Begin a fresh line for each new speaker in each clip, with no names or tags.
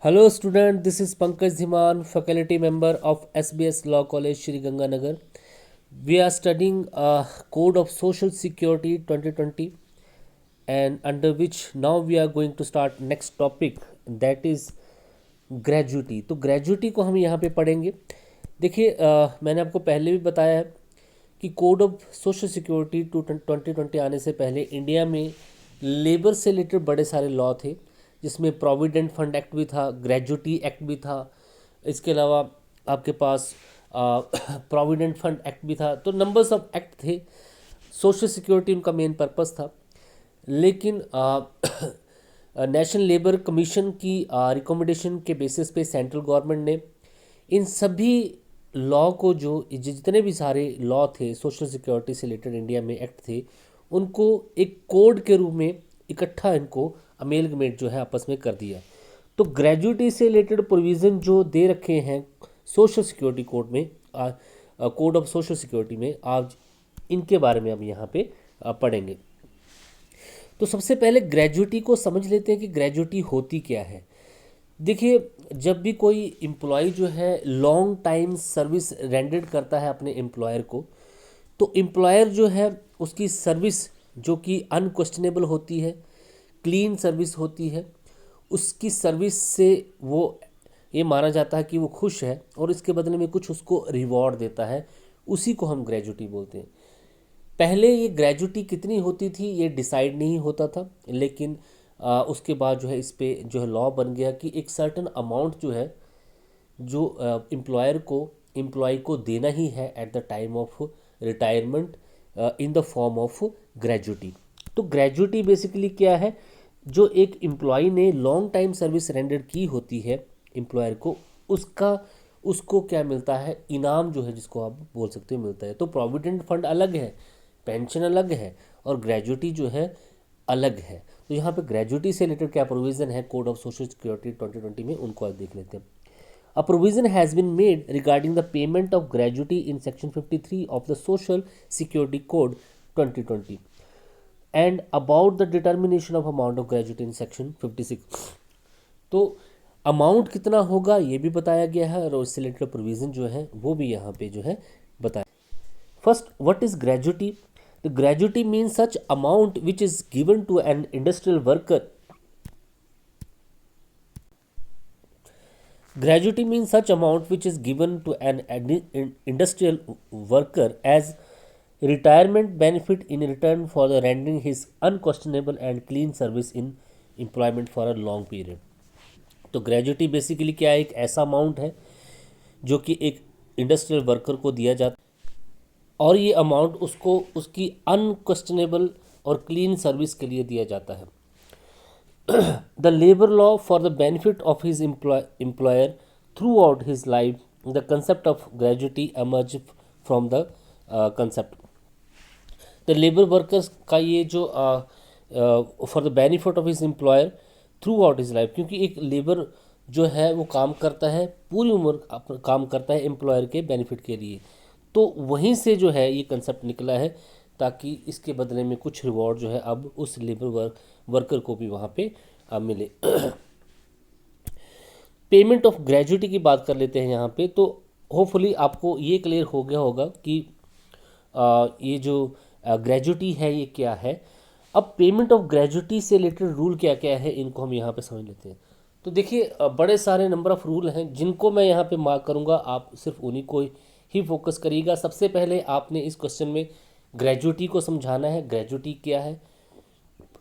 Hello student, this is Pankaj Dhiman, faculty member of SBS Law College, Shri Ganganagar. We are studying Code of Social Security 2020 and under which now we are going to start next topic, that is gratuity. तो gratuity को हम यहाँ पे पढ़ेंगे। देखिए मैंने आपको पहले भी बताया है कि कोड ऑफ सोशल सिक्योरिटी 2020 आने से पहले इंडिया में लेबर से रिलेटेड बड़े सारे लॉ थे, जिसमें प्रोविडेंट फंड एक्ट भी था, ग्रेजुटी एक्ट भी था, इसके अलावा आपके पास प्रोविडेंट फंड एक्ट भी था। तो नंबर्स ऑफ एक्ट थे। सोशल सिक्योरिटी उनका मेन पर्पस था, लेकिन नेशनल लेबर कमीशन की रिकमेंडेशन के बेसिस पे सेंट्रल गवर्नमेंट ने इन सभी लॉ को, जो जितने भी सारे लॉ थे सोशल सिक्योरिटी से रिलेटेड इंडिया में एक्ट थे, उनको एक कोड के रूप में इकट्ठा इनको अमेलगमेट जो है आपस में कर दिया। तो ग्रेजुटी से रिलेटेड प्रोविज़न जो दे रखे हैं सोशल सिक्योरिटी कोड में, कोड ऑफ सोशल सिक्योरिटी में, आज इनके बारे में हम यहाँ पे पढ़ेंगे। तो सबसे पहले ग्रेजुटी को समझ लेते हैं कि ग्रेजुटी होती क्या है। देखिए, जब भी कोई एम्प्लॉय जो है लॉन्ग टाइम सर्विस रेंडर्ड करता है अपने एम्प्लॉयर को, तो एम्प्लॉयर जो है उसकी सर्विस जो कि अनक्वेश्चनेबल होती है, क्लीन सर्विस होती है, उसकी सर्विस से वो ये माना जाता है कि वो खुश है और इसके बदले में कुछ उसको रिवॉर्ड देता है, उसी को हम ग्रेजुटी बोलते हैं। पहले ये ग्रेजुटी कितनी होती थी ये डिसाइड नहीं होता था, लेकिन उसके बाद जो है इस पे जो है लॉ बन गया कि एक सर्टन अमाउंट जो है जो एम्प्लॉय को देना ही है at the time of retirement in the form of gratuity. तो ग्रेजुटी बेसिकली क्या है, जो एक एम्प्लॉय ने लॉन्ग टाइम सर्विस रेंडर की होती है एम्प्लॉयर को, उसको क्या मिलता है, इनाम जो है जिसको आप बोल सकते हो मिलता है। तो प्रोविडेंट फंड अलग है, पेंशन अलग है और ग्रेजुटी जो है अलग है। तो यहाँ पे ग्रेजुटी से रिलेटेड क्या प्रोविज़न है कोड ऑफ सोशल सिक्योरिटी 2020 में, उनको आज देख लेते हैं। A provision has been made regarding the payment of gratuity in section 53 of the social security code 2020 and about the determination of amount of gratuity in section 56। तो amount कितना होगा ये भी बताया गया है और उससे रिलेटेड प्रोविज़न जो है वो भी यहाँ पे जो है बताया। First, what is gratuity? The gratuity means such amount which is given to an industrial worker. Gratuity means such amount which is given to an industrial worker as retirement benefit in return for the rendering his unquestionable and clean service in employment for a long period. तो gratuity basically क्या है, एक ऐसा amount है जो कि एक industrial worker को दिया जाता है और ये अमाउंट उसको उसकी अनक्वेश्चनेबल और क्लीन सर्विस के लिए दिया जाता है। The labour law for the benefit of his employer through out his life, the concept of gratuity emerge from the concept. The labour workers का ये जो for the benefit of his employer through out his life, क्योंकि एक labour जो है वो काम करता है, पूरी उम्र काम करता है एम्प्लॉयर के बेनिफिट के लिए, तो वहीं से जो है ये कंसेप्ट निकला है, ताकि इसके बदले में कुछ रिवॉर्ड जो है अब उस लेबर वर्कर को भी वहाँ पे मिले। पेमेंट ऑफ ग्रेजुटी की बात कर लेते हैं यहाँ पे। तो होपफुली आपको ये क्लियर हो गया होगा कि ये जो ग्रेजुटी है ये क्या है। अब पेमेंट ऑफ ग्रेजुटी से रिलेटेड रूल क्या क्या है, इनको हम यहाँ पे समझ लेते हैं। तो देखिए, बड़े सारे नंबर ऑफ रूल हैं जिनको मैं यहाँ पे मार्क करूँगा, आप सिर्फ उन्हीं को ही फोकस करिएगा। सबसे पहले आपने इस क्वेश्चन में ग्रेजुटी को समझाना है, ग्रेजुटी क्या है,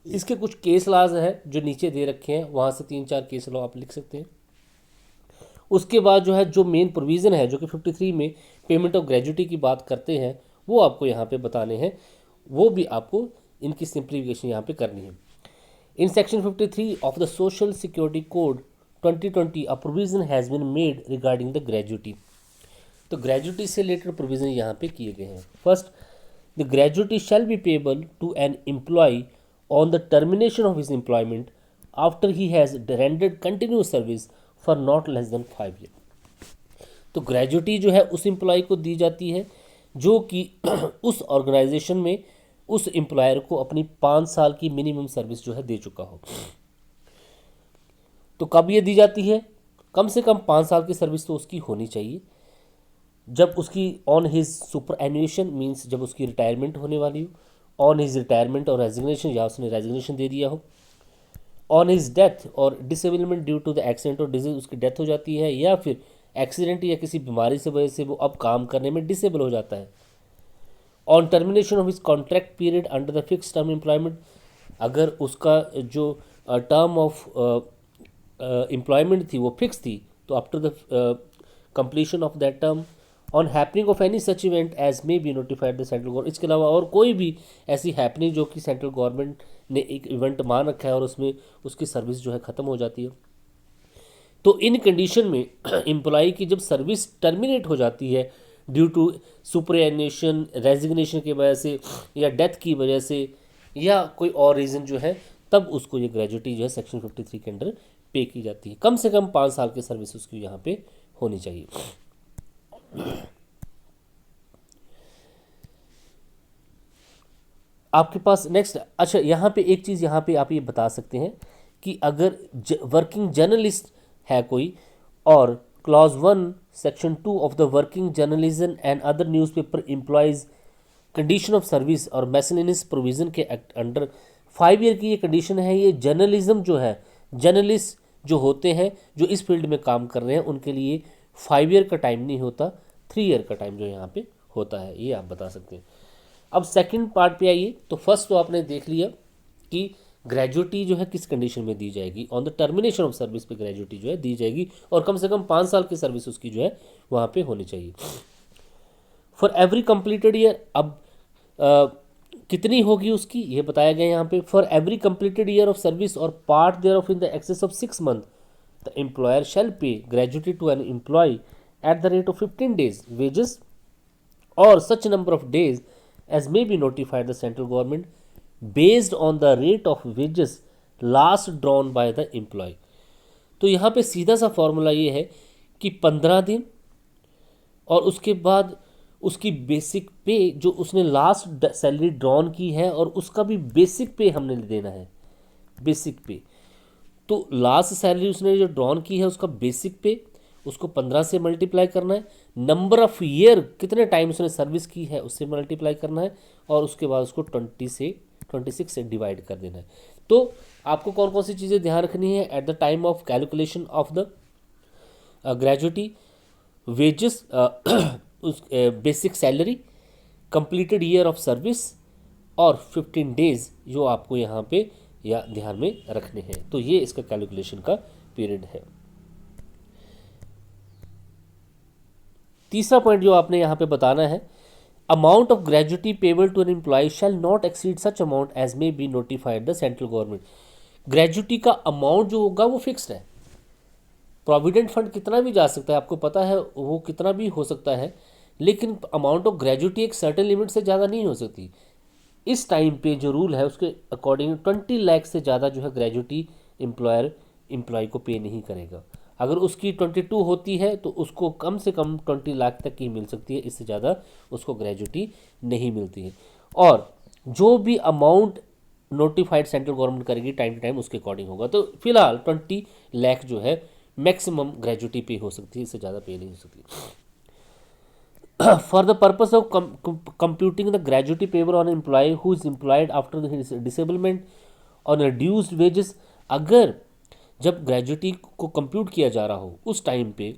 इसके कुछ केस लॉज है जो नीचे दे रखे हैं, वहाँ से 3-4 केस लॉ आप लिख सकते हैं। उसके बाद जो है जो मेन प्रोविज़न है जो कि 53 में पेमेंट ऑफ ग्रेजुटी की बात करते हैं, वो आपको यहाँ पे बताने हैं, वो भी आपको इनकी सिंप्लीफिकेशन यहाँ पे करनी है। In section 53 of the social security code 2020 a provision has been made regarding the gratuity. तो ग्रेजुटी से रिलेटेड प्रोविज़न यहाँ पे किए गए हैं। First, the gratuity shall be payable to an employee on the termination of his employment after he has rendered continuous service for not less than 5 year. तो gratuity जो है उस एम्प्लॉय को दी जाती है जो कि उस ऑर्गेनाइजेशन में उस एम्प्लॉयर को अपनी 5 साल की मिनिमम सर्विस जो है दे चुका हो। तो कब ये दी जाती है? कम से कम 5 साल की सर्विस तो उसकी होनी चाहिए। जब उसकी on his superannuation means जब उसकी रिटायरमेंट होने वाली हो, on his retirement or resignation या उसने रेजिग्नेशन दे दिया हो, on his death or disablement due to the accident or disease, उसकी डेथ हो जाती है या फिर एक्सीडेंट या किसी बीमारी से वजह से वो अब काम करने में डिसेबल हो जाता है। On termination of his contract period under the fix term employment, अगर उसका जो टर्म ऑफ एम्प्लॉयमेंट थी वो फिक्स थी तो after the completion of that term, on happening of any such event as may be notified the central government, इसके अलावा और कोई भी ऐसी हैपनिंग जो कि सेंट्रल गवर्नमेंट ने एक इवेंट मान रखा है और उसमें उसकी सर्विस जो है ख़त्म हो जाती है, तो इन कंडीशन में एम्प्लॉय की जब सर्विस टर्मिनेट हो जाती है ड्यू टू सुपरएनुएशन, रेजिग्नेशन की वजह से या डेथ की वजह से या कोई और रीज़न जो है, तब उसको ये ग्रेजुटी जो है सेक्शन 53 के अंडर पे की जाती है। कम से कम 5 साल की सर्विस उसकी यहाँ पे होनी चाहिए। आपके पास नेक्स्ट, अच्छा यहाँ पे एक चीज़ यहाँ पे आप ये बता सकते हैं कि अगर वर्किंग जर्नलिस्ट है कोई और clause 1 section 2 of the working journalism and other newspaper employees condition of service और मैसलिनियस प्रोविज़न के एक्ट अंडर 5 ईयर की ये कंडीशन है। ये जर्नलिज्म जो है, जर्नलिस्ट जो होते हैं जो इस फील्ड में काम कर रहे हैं उनके लिए 5 ईयर का टाइम नहीं होता, 3 ईयर का टाइम जो यहाँ पे होता है, ये आप बता सकते हैं। अब सेकंड पार्ट पे आइए। तो फर्स्ट तो आपने देख लिया कि ग्रेजुटी जो है किस कंडीशन में दी जाएगी, on the termination of service पे ग्रेजुटी जो है दी जाएगी और कम से कम 5 साल की सर्विस उसकी जो है वहाँ पे होनी चाहिए। फॉर एवरी कंप्लीटेड ईयर, अब कितनी होगी उसकी ये बताया गया यहाँ पे। For every completed year of service or part thereof in the excess of 6 month the employer shall pay gratuity to an employee at the rate of 15 days wages or such number of days as may be notified the central government based on the rate of wages last drawn by the employee। तो यहाँ पे सीधा सा formula ये है कि 15 दिन और उसके बाद उसकी बेसिक पे जो उसने लास्ट सैलरी ड्रॉन की है और उसका भी बेसिक पे हमने देना है, बेसिक पे। तो लास्ट सैलरी उसने जो ड्रॉन की है उसका बेसिक पे उसको 15 से मल्टीप्लाई करना है, नंबर ऑफ ईयर कितने टाइम उसने सर्विस की है उससे मल्टीप्लाई करना है और उसके बाद उसको 26 से डिवाइड कर देना है। तो आपको कौन कौन सी चीज़ें ध्यान रखनी है at the time of calculation of the gratuity, wages, उस basic salary, completed year of service और 15 डेज जो आपको यहाँ पे या ध्यान में रखने हैं। तो ये इसका कैलकुलेशन का पीरियड है। तीसरा पॉइंट जो आपने यहाँ पे बताना है, amount of gratuity payable to an employee shall not exceed such amount as may be notified the central government. Gratuity का अमाउंट जो होगा वो फिक्स्ड है। प्रोविडेंट फंड कितना भी जा सकता है, आपको पता है वो कितना भी हो सकता है, लेकिन अमाउंट ऑफ ग्रेजुटी एक सर्टेन लिमिट से ज़्यादा नहीं हो सकती। इस टाइम पे जो रूल है उसके अकॉर्डिंग 20 लाख से ज़्यादा जो है ग्रेजुटी एम्प्लॉय को पे नहीं करेगा। अगर उसकी 22 होती है तो उसको कम से कम 20 लाख तक की मिल सकती है, इससे ज़्यादा उसको ग्रेजुटी नहीं मिलती है। और जो भी अमाउंट नोटिफाइड सेंट्रल गवर्नमेंट करेगी टाइम टू टाइम उसके अकॉर्डिंग होगा। तो फिलहाल 20 लाख जो है मैक्सिमम ग्रेजुटी पे हो सकती है, इससे ज़्यादा पे नहीं हो सकती। For the purpose of computing the gratuity payable on employee who is employed after disablement on reduced wages, अगर जब ग्रेजुटी को कंप्यूट किया जा रहा हो उस टाइम पे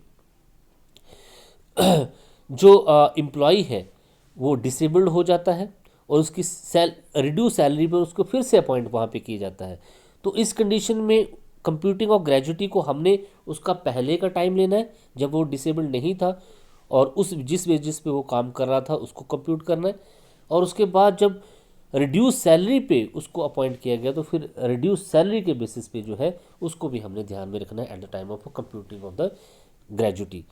जो एम्प्लॉय है वो डिसेबल्ड हो जाता है और उसकी रिड्यूस सैलरी पर उसको फिर से अपॉइंट वहाँ पे किया जाता है, तो इस कंडीशन में कंप्यूटिंग ऑफ ग्रेजुटी को हमने उसका पहले का टाइम लेना है जब वो डिसेबल्ड नहीं था और उस जिस वेजिस पे वो काम कर रहा था उसको कंप्यूट करना है, और उसके बाद जब रिड्यूस सैलरी पे उसको अपॉइंट किया गया तो फिर रिड्यूस सैलरी के बेसिस पे जो है उसको भी हमने ध्यान में रखना है at the time of computing of the gratuity.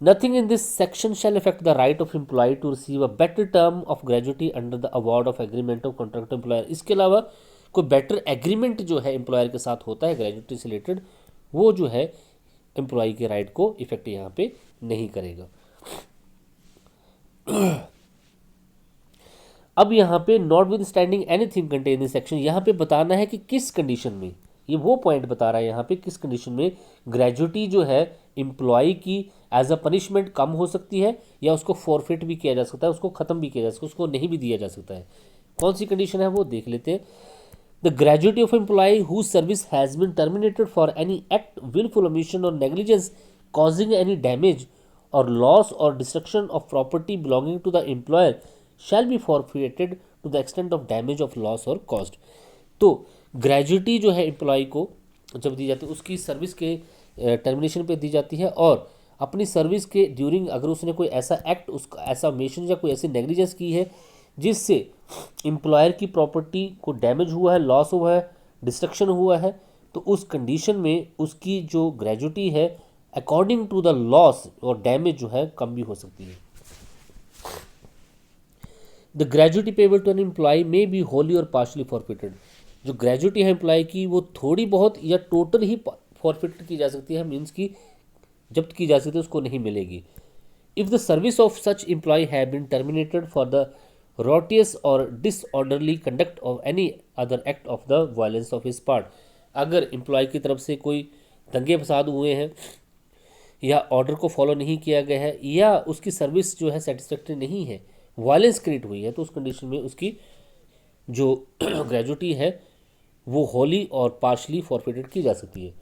Nothing in this section shall affect the right of employee to receive a better term of gratuity under the award of agreement of contract employer. इसके अलावा कोई better agreement जो है employer के साथ होता है gratuity से रिलेटेड, वो जो है एम्प्लॉय के राइट को इफेक्ट यहाँ पे नहीं करेगा। अब यहाँ पे not with standing anything contain in section, यहाँ पे बताना है कि किस कंडीशन में ये वो पॉइंट बता रहा है यहाँ पे किस कंडीशन में ग्रेजुटी जो है एम्प्लॉय की एज अ पनिशमेंट कम हो सकती है या उसको फॉरफिट भी किया जा सकता है, उसको ख़त्म भी किया जा सकता है, उसको नहीं भी दिया जा सकता है। कौन सी कंडीशन है वो देख लेते हैं। The gratuity of employee whose service has been terminated for any act wilful omission or negligence causing any damage or loss or destruction of property belonging to the employer shall be forfeited to the extent of damage of loss or cost। तो gratuity जो है employ को जब दी जाती है उसकी service के termination पे दी जाती है, और अपनी सर्विस के ड्यूरिंग अगर उसने कोई ऐसा एक्ट उसका ऐसा ओमिशन या कोई ऐसी नेग्लिजेंस की है जिससे एम्प्लॉयर की प्रॉपर्टी को डैमेज हुआ है, लॉस हुआ है, डिस्ट्रक्शन हुआ है, तो उस कंडीशन में उसकी जो ग्रेजुटी है अकॉर्डिंग टू द लॉस और डैमेज जो है कम भी हो सकती है। The gratuity payable to an employee may be wholly or partially forfeited. जो ग्रेजुटी है एम्प्लॉय की वो थोड़ी बहुत या टोटल ही फॉरफिट की जा सकती है, मीन्स की जब्त की जा सकती है, उसको नहीं मिलेगी। If the service of such employee have been terminated for the riotous or disorderly conduct of any other act of the violence of his part. अगर एम्प्लॉय की तरफ से कोई दंगे फसाद हुए हैं या ऑर्डर को फॉलो नहीं किया गया है या उसकी सर्विस जो है सेटिस्फैक्ट्री नहीं है, वायलेंस क्रिएट हुई है, तो उस कंडीशन में उसकी जो ग्रेजुटी है वो होली और पार्शली फॉरफिटेड की जा सकती है।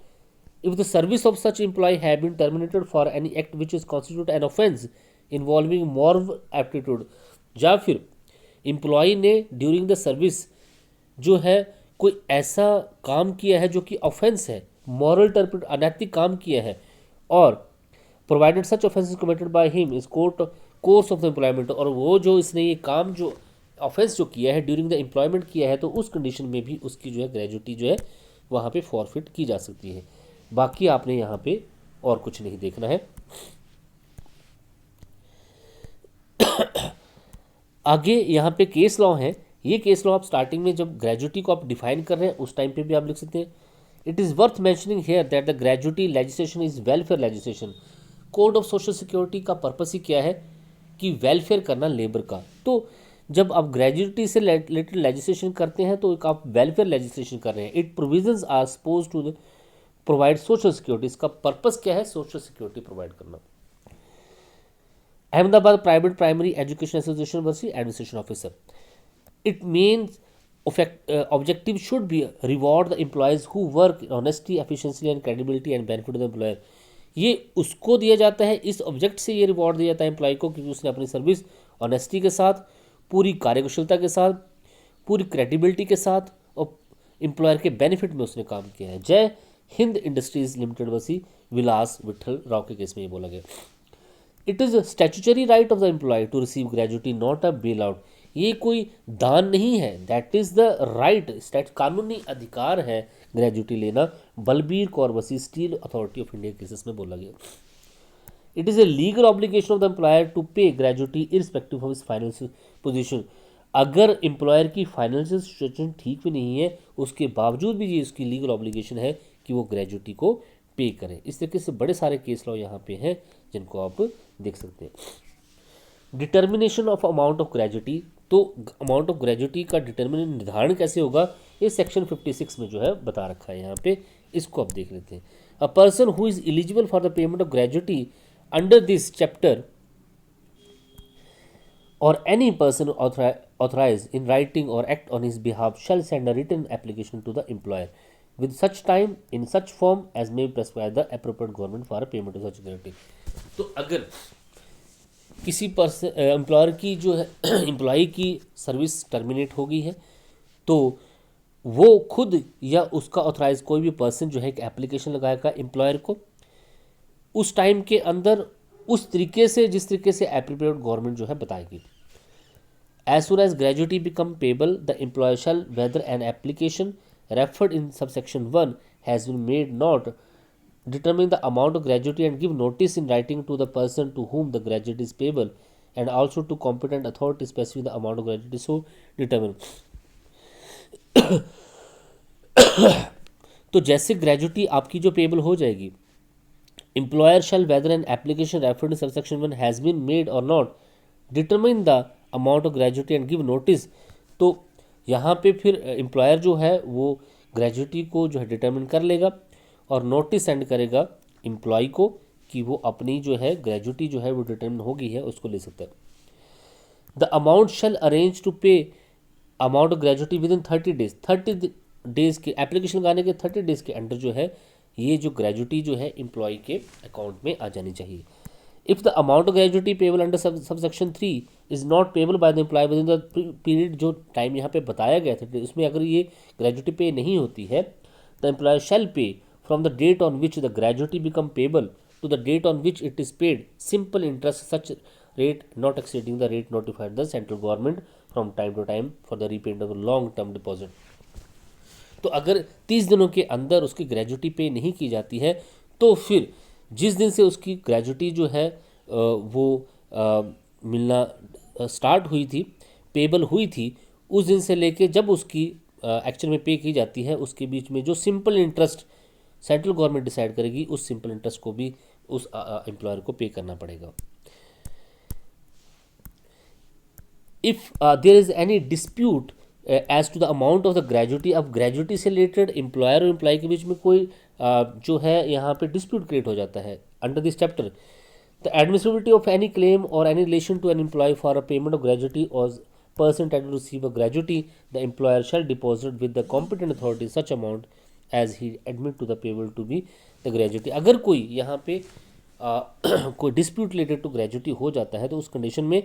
If the service of such employee have been terminated for any act which is constitute an offence involving moral aptitude, या फिर एम्प्लॉय ने ड्यूरिंग द सर्विस जो है कोई ऐसा काम किया है जो कि ऑफेंस है, मॉरल टर्पिड अनैतिक काम किया है, और provided such offence is committed by him is course of the employment, और वो जो इसने ये काम जो ऑफेंस जो किया है ड्यूरिंग द एम्प्लॉयमेंट किया है, तो उस कंडीशन में भी उसकी जो है ग्रेजुटी जो है वहाँ पे फॉरफिट की जा सकती है। बाकी आपने यहाँ पे और कुछ नहीं देखना है। आगे यहाँ पे केस लॉ है। ये केस लॉ आप स्टार्टिंग में जब ग्रेजुटी को आप डिफाइन कर रहे हैं उस टाइम पे भी आप लिख सकते हैं। It is worth mentioning here that the gratuity legislation is welfare legislation. Code of social security का पर्पस ही क्या है कि वेलफेयर करना लेबर का। तो जब आप ग्रेजुटी से रिलेटेड लेजिस्लेशन करते हैं तो एक आप वेलफेयर लेजिस्लेशन कर रहे हैं। It provisions are suppose to provide social security. इसका पर्पस क्या है? सोशल सिक्योरिटी प्रोवाइड करना। Ahmedabad private primary education association versus administration officer. It means objective should be reward the employees who work in honesty, efficiency and credibility and benefit the employer। ये उसको दिया जाता है, इस ऑब्जेक्ट से ये रिवॉर्ड दिया जाता है एम्प्लॉय को क्योंकि उसने अपनी सर्विस ऑनेस्टी के साथ, पूरी कार्यकुशलता के साथ, पूरी क्रेडिबिलिटी के साथ और एम्प्लॉयर के बेनिफिट में उसने काम किया है। जय हिंद इंडस्ट्रीज लिमिटेड वसी विलास विठल राव के केस में ये बोला गया। It is statutory right of the employee to receive gratuity, not a bail out. ये कोई दान नहीं है, दैट इज़ द राइट, कानूनी अधिकार है ग्रेजुटी लेना। Balbir Kaur versus steel authority of India cases में बोला गया। It is a legal obligation of the employer to pay gratuity irrespective of his financial position. अगर एम्प्लॉयर की फाइनेंशियल सिचुएशन ठीक भी नहीं है उसके बावजूद भी ये उसकी लीगल ऑब्लिगेशन है कि वो ग्रेजुटी को पे करें। इस तरीके से बड़े सारे केस लॉ यहाँ पे हैं जिनको आप देख सकते हैं। Determination of amount of gratuity. तो अमाउंट ऑफ ग्रेजुटी का निर्धारण कैसे होगा ये सेक्शन 56 में जो है बता रखा है यहाँ पे, इसको आप देख लेते हैं। A person who is eligible for the payment of gratuity under this chapter or any person authorise in writing or act on his behalf shall send a written application to the employer with such time in such form as may prescribe the appropriate government for a payment of such gratuity। तो अगर किसी employer की जो है employee की service terminate हो गई है तो वो खुद या उसका ऑथराइज कोई भी पर्सन जो है एक एप्लीकेशन लगाएगा एम्प्लॉयर को उस टाइम के अंदर उस तरीके से जिस तरीके से एप्रोप्रिएट गवर्नमेंट जो है बताएगी। As soon as gratuity become payable, the employer shall, whether an application referred in subsection 1 has been made, not determine the amount of gratuity and give notice in writing to the person to whom the gratuity is payable and also to competent authority specify the amount of gratuity so determine। तो जैसे gratuity आपकी जो payable हो जाएगी, employer shall whether an application referred in subsection 1 has been made or not determine the amount of gratuity and give notice. तो यहाँ पे फिर एम्प्लॉयर जो है वो ग्रेजुटी को जो है डिटर्मिन कर लेगा और नोटिस सेंड करेगा एम्प्लॉय को कि वो अपनी जो है ग्रेजुटी जो है वो डिटर्मिन हो गई है, उसको ले सकता है। The amount shall arrange to pay amount of gratuity within 30 days, 30 days के एप्लीकेशन लगाने के 30 डेज के अंडर जो है ये जो ग्रेजुटी जो है एम्प्लॉय के अकाउंट में आ जानी चाहिए। If the amount of gratuity payable under subsection 3 is not payable by the employee within the period, जो टाइम यहाँ पे बताया गया था उसमें अगर ये ग्रेजुटी पे नहीं होती है, the employer shall pay from the date on which the gratuity become payable to the date on which it is paid simple interest, such rate not exceeding the rate notified the central government from time to time for the repayment of the long term deposit। तो अगर 30 दिनों के अंदर उसकी gratuity पे नहीं की जाती है तो फिर जिस दिन से उसकी ग्रेजुटी जो है वो मिलना स्टार्ट हुई थी, पेबल हुई थी, उस दिन से लेके जब उसकी एक्चुअल में पे की जाती है उसके बीच में जो simple interest central government decide करेगी उस सिंपल इंटरेस्ट को भी उस एम्प्लॉयर को पे करना पड़ेगा। If there is any dispute as to the amount of the gratuity, अब ग्रेजुटी से रिलेटेड एम्प्लॉयर और एम्प्लॉय के बीच में कोई जो है यहाँ पे डिस्प्यूट क्रिएट हो जाता है under this chapter, the admissibility of any claim or any relation to an employee for a payment of gratuity or person entitled to receive a gratuity, the employer shall deposit with the competent authority such amount as he admit to the payable to be the gratuity। अगर कोई यहाँ पे कोई dispute related to gratuity हो जाता है तो उस कंडीशन में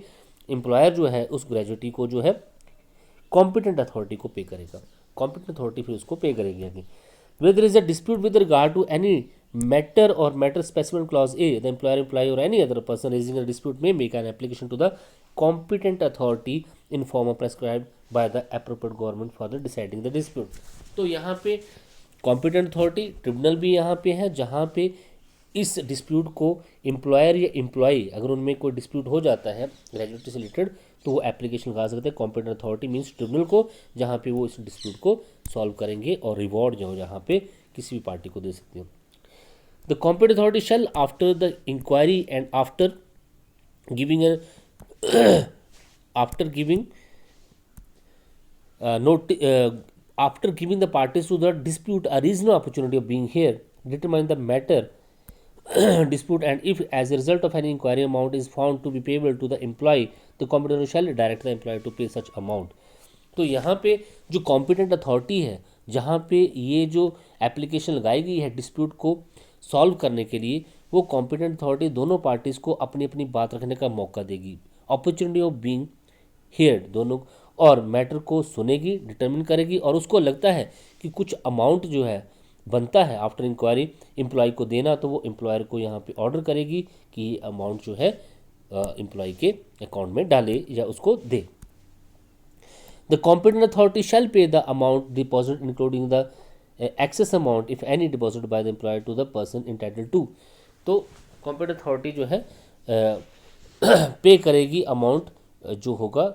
एम्प्लॉयर जो है उस ग्रेजुटी को जो है कॉम्पिटेंट अथॉरिटी को पे करेगा, कॉम्पिटेंट अथॉरिटी फिर उसको पे करेगी आगे। Whether there is a dispute with regard to any matter or matter specified in clause A, the employer, employee or any other person raising a dispute may make an application to the competent authority in form of prescribed by the appropriate government for the deciding the dispute। तो यहाँ पे competent authority tribunal भी यहाँ पे है जहाँ पे इस डिस्प्यूट को एम्प्लॉयर या एम्प्लॉई अगर उनमें कोई डिस्प्यूट हो जाता है ग्रेजुटी से रिलेटेड तो वो एप्लीकेशन लगा सकते हैं कॉम्पिटेंट अथॉरिटी मीन्स ट्रिब्यूनल को, जहाँ पे वो इस डिस्प्यूट को सॉल्व करेंगे और रिवॉर्ड जो जहाँ पे किसी भी पार्टी को दे सकते हैं। The competent authority shall after the inquiry and after giving after giving the parties to the dispute a reasonable opportunity of being here, determine the matter dispute, and if as a result of any inquiry amount is found to be payable to the employee, the competent authority shall direct the employee to pay such amount। तो यहाँ पे जो competent authority है जहाँ पे ये जो application लगाई गई है डिस्प्यूट को सॉल्व करने के लिए, वो कॉम्पिटेंट अथॉरिटी दोनों पार्टीज़ को अपनी अपनी बात रखने का मौका देगी, अपॉर्चुनिटी ऑफ बीइंग हियर्ड दोनों, और मैटर को सुनेगी, डिटर्मिन करेगी, और उसको लगता है कि कुछ अमाउंट जो है बनता है आफ्टर इंक्वायरी एम्प्लॉय को देना, तो वो एम्प्लॉयर को यहाँ पे ऑर्डर करेगी कि ये अमाउंट जो है एम्प्लॉय के अकाउंट में डाले या उसको दे। The competent authority shall pay the amount deposit including the excess amount if any deposit by the employer to the person entitled to. तो कॉम्पिटेंट अथॉरिटी जो है पे करेगी अमाउंट जो होगा,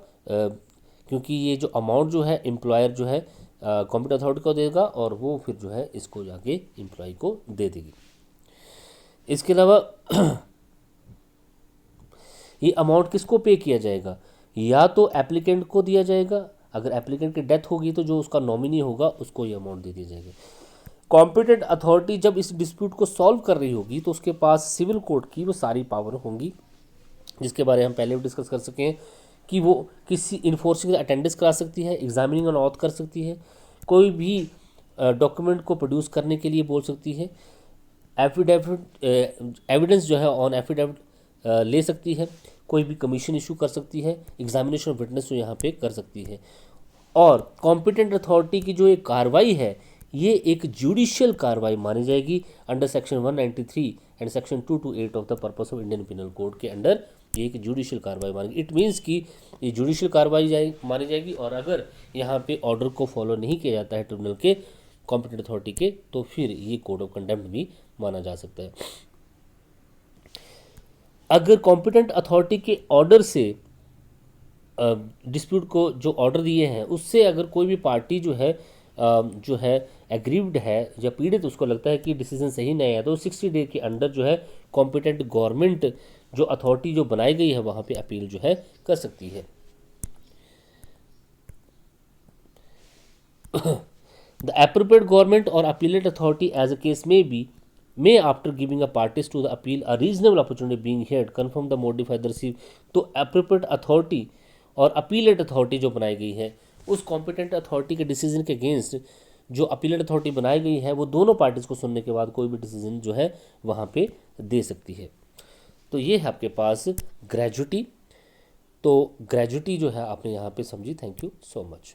क्योंकि ये जो अमाउंट जो है एम्प्लॉयर जो है कॉम्पिटेंट अथॉरिटी को देगा और वो फिर जो है इसको जाके एम्प्लॉय को दे देगी। इसके अलावा ये अमाउंट किसको पे किया जाएगा, या तो एप्लीकेंट को दिया जाएगा, अगर एप्लीकेंट की डेथ होगी तो जो उसका नॉमिनी होगा उसको ये अमाउंट दे दिया जाएगा। कॉम्पिटेंट अथॉरिटी जब इस डिस्प्यूट को सॉल्व कर रही होगी तो उसके पास सिविल कोर्ट की वो सारी पावर होंगी, जिसके बारे में हम पहले भी डिस्कस कर सके हैं कि वो किसी इन्फोर्सिंग अटेंडेंस करा सकती है, एग्जामिनिंग और ऑथ कर सकती है, कोई भी डॉक्यूमेंट को प्रोड्यूस करने के लिए बोल सकती है, एफिडेविट एविडेंस जो है ऑन एफिडेविट ले सकती है, कोई भी कमीशन इशू कर सकती है, एग्जामिनेशन ऑफ विटनेस जो यहाँ पे कर सकती है। और कॉम्पिटेंट अथॉरिटी की जो एक कार्रवाई है ये एक जुडिशियल कार्रवाई मानी जाएगी under section 193 and section 228 of the purpose of Indian penal code के अंडर ये एक जुडिशियल कार्रवाई मानेगी। इट मीन्स कि ये जुडिशियल कार्रवाई मानी जाएगी, और अगर यहाँ पे ऑर्डर को फॉलो नहीं किया जाता है ट्रिब्यूनल के कॉम्पिटेंट अथॉरिटी के तो फिर ये कोड ऑफ कंडेम्प्ट भी माना जा सकता है। अगर कॉम्पिटेंट अथॉरिटी के ऑर्डर से डिस्प्यूट को जो ऑर्डर दिए हैं उससे अगर कोई भी पार्टी जो है एग्रीव्ड है या पीड़ित उसको लगता है कि डिसीजन सही नहीं है तो 60 डे के अंडर जो है कॉम्पिटेंट गवर्नमेंट जो अथॉरिटी जो बनाई गई है वहाँ पे अपील जो है कर सकती है। The appropriate government or appellate authority, as a case may be, may after giving a parties to the appeal a reasonable opportunity being heard, confirm the modify the receive. तो appropriate authority और appellate authority जो बनाई गई है, उस competent authority के decision के against जो appellate authority बनाई गई है वो दोनों parties को सुनने के बाद कोई भी decision जो है वहाँ पे दे सकती है। तो ये है आपके पास ग्रेजुटी। तो ग्रेजुटी जो है आपने यहाँ पे समझी। Thank you so much.